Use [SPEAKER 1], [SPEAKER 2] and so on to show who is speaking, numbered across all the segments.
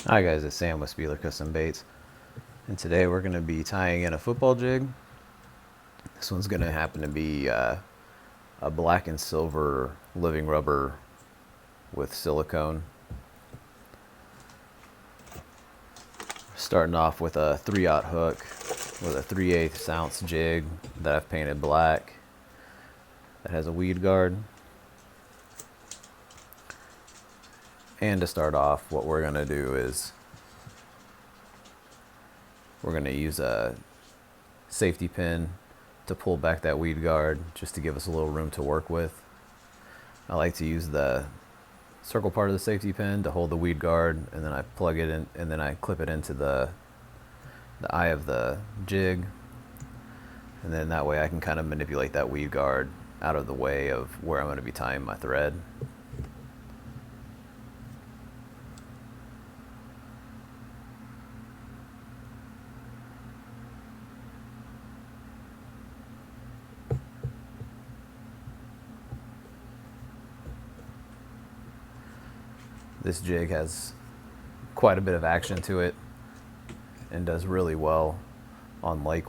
[SPEAKER 1] Hi guys, it's Sam with Spieler Custom Baits, and today we're going to be tying in a football jig. This one's going to happen to be a black and silver living rubber with silicone. Starting off with a 3/0 hook with a 3/8 ounce jig that I've painted black that has a weed guard. And to start off, what we're going to do is we're going to use a safety pin to pull back that weed guard just to give us a little room to work with. I like to use the circle part of the safety pin to hold the weed guard, and then I plug it in, and then I clip it into the eye of the jig, and then that way I can kind of manipulate that weed guard out of the way of where I'm going to be tying my thread. This jig has quite a bit of action to it and does really well on lake.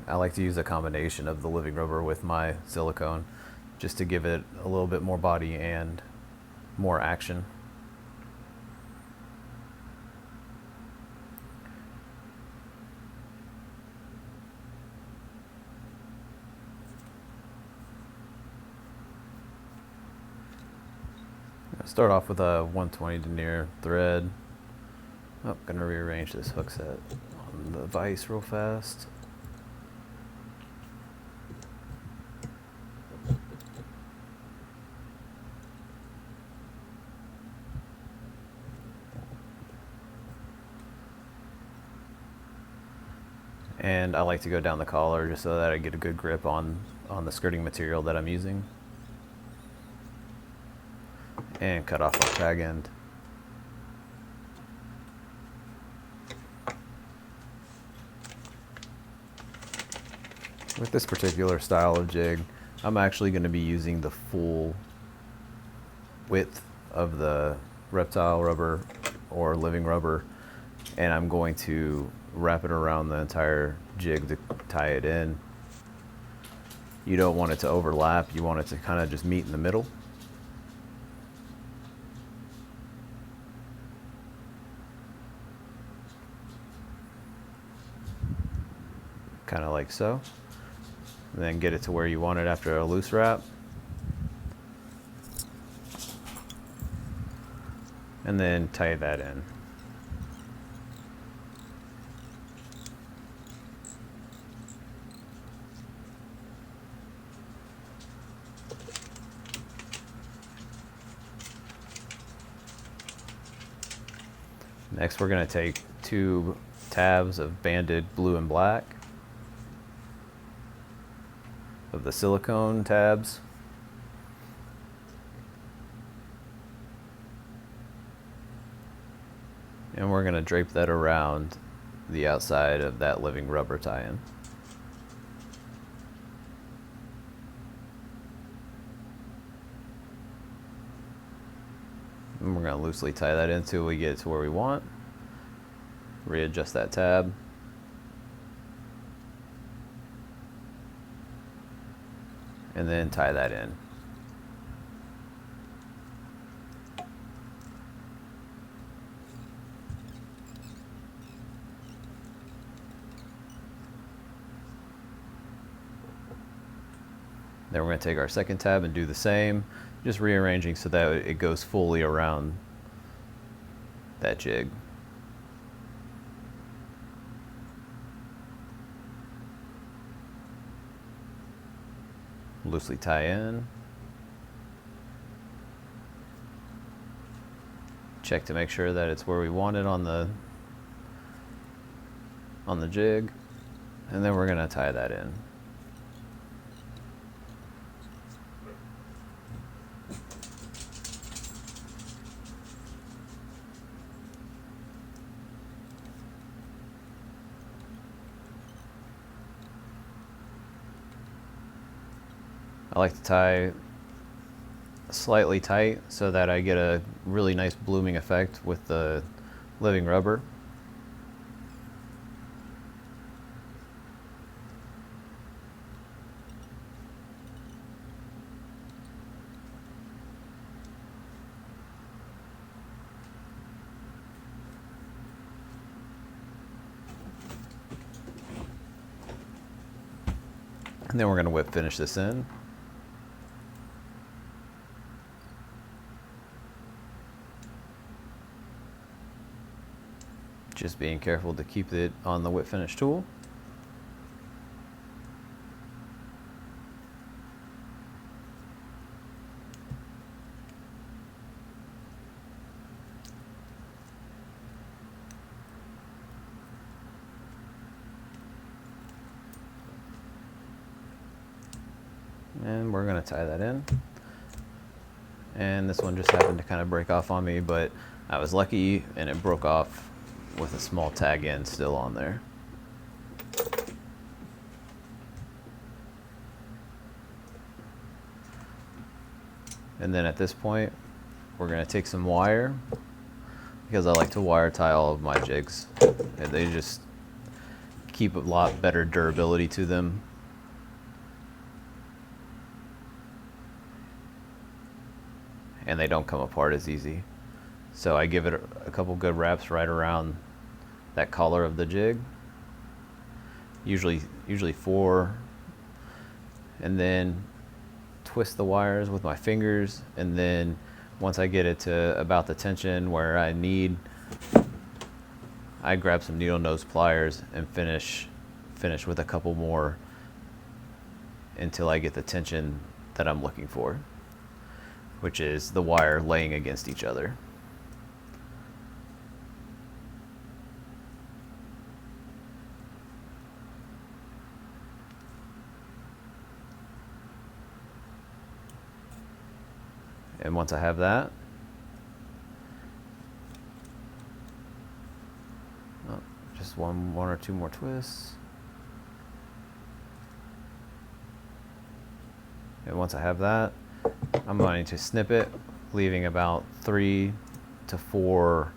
[SPEAKER 1] I like to use a combination of the living rubber with my silicone just to give it a little bit more body and more action. Start off with a 120 denier thread. Oh, gonna rearrange this hook set on the vise real fast. And I like to go down the collar just so that I get a good grip on the skirting material that I'm using. And cut off our tag end. With this particular style of jig, I'm actually going to be using the full width of the reptile rubber or living rubber, and I'm going to wrap it around the entire jig to tie it in. You don't want it to overlap, you want it to kind of just meet in the middle. Kind of like so. And then get it to where you want it after a loose wrap. And then tie that in. Next, we're going to take 2 tabs of banded blue and black of the silicone tabs. And we're going to drape that around the outside of that living rubber tie-in. And we're going to loosely tie that until we get it to where we want. Readjust that tab. And then tie that in. Then we're going to take our second tab and do the same, just rearranging so that it goes fully around that jig. Loosely tie in. Check to make sure that it's where we want it on the jig, and then we're going to tie that in. I like to tie slightly tight so that I get a really nice blooming effect with the living rubber. And then we're going to whip finish this in. Just being careful to keep it on the whip finish tool. And we're going to tie that in. And this one just happened to kind of break off on me, but I was lucky and it broke off with a small tag end still on there. And then at this point, we're going to take some wire, because I like to wire tie all of my jigs. And they just keep a lot better durability to them. And they don't come apart as easy. So I give it a couple good wraps right around that collar of the jig. Usually 4. And then twist the wires with my fingers, and then once I get it to about the tension where I need, I grab some needle nose pliers and finish with a couple more until I get the tension that I'm looking for, which is the wire laying against each other. And once I have that, just one or two more twists. And once I have that, I'm going to snip it, leaving about 3 to 4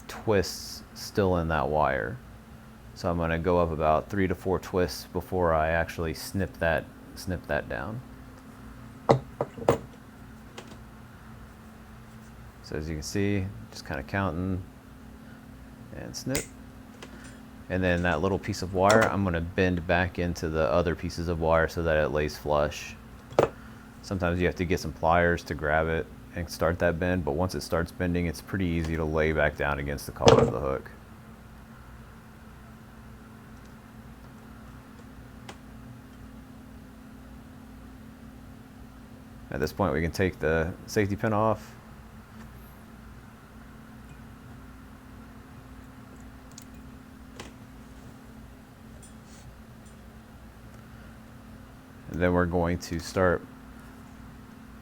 [SPEAKER 1] twists still in that wire. So I'm going to go up about 3 to 4 twists before I actually snip that down. So as you can see, just kind of counting and snip. And then that little piece of wire, I'm going to bend back into the other pieces of wire so that it lays flush. Sometimes you have to get some pliers to grab it and start that bend, but once it starts bending, it's pretty easy to lay back down against the collar of the hook. At this point, we can take the safety pin off. And then we're going to start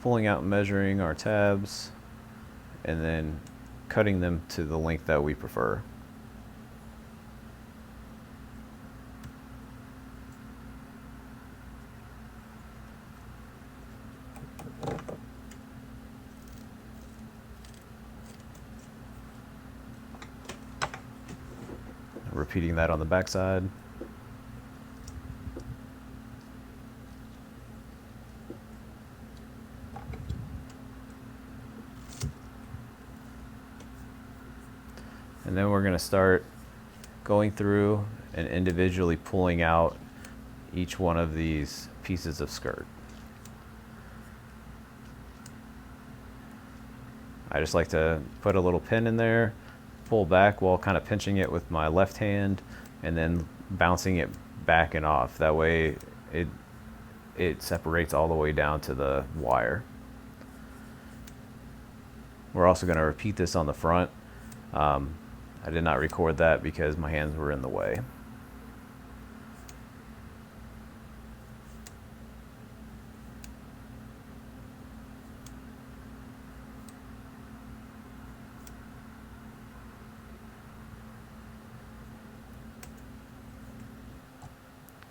[SPEAKER 1] pulling out and measuring our tabs and then cutting them to the length that we prefer. Repeating that on the back side. And then we're going to start going through and individually pulling out each one of these pieces of skirt. I just like to put a little pin in there, pull back while kind of pinching it with my left hand, and then bouncing it back and off. That way it separates all the way down to the wire. We're also going to repeat this on the front. I did not record that because my hands were in the way.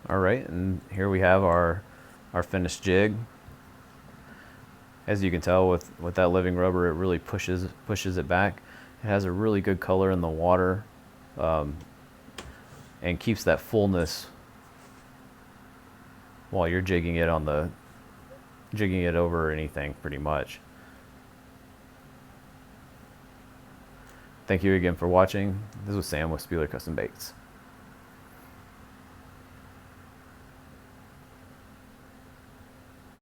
[SPEAKER 1] All right, and here we have our finished jig. As you can tell with that living rubber, it really pushes it back. It has a really good color in the water, and keeps that fullness while you're jigging it over anything pretty much. Thank you again for watching. This was Sam with Spieler Custom Baits.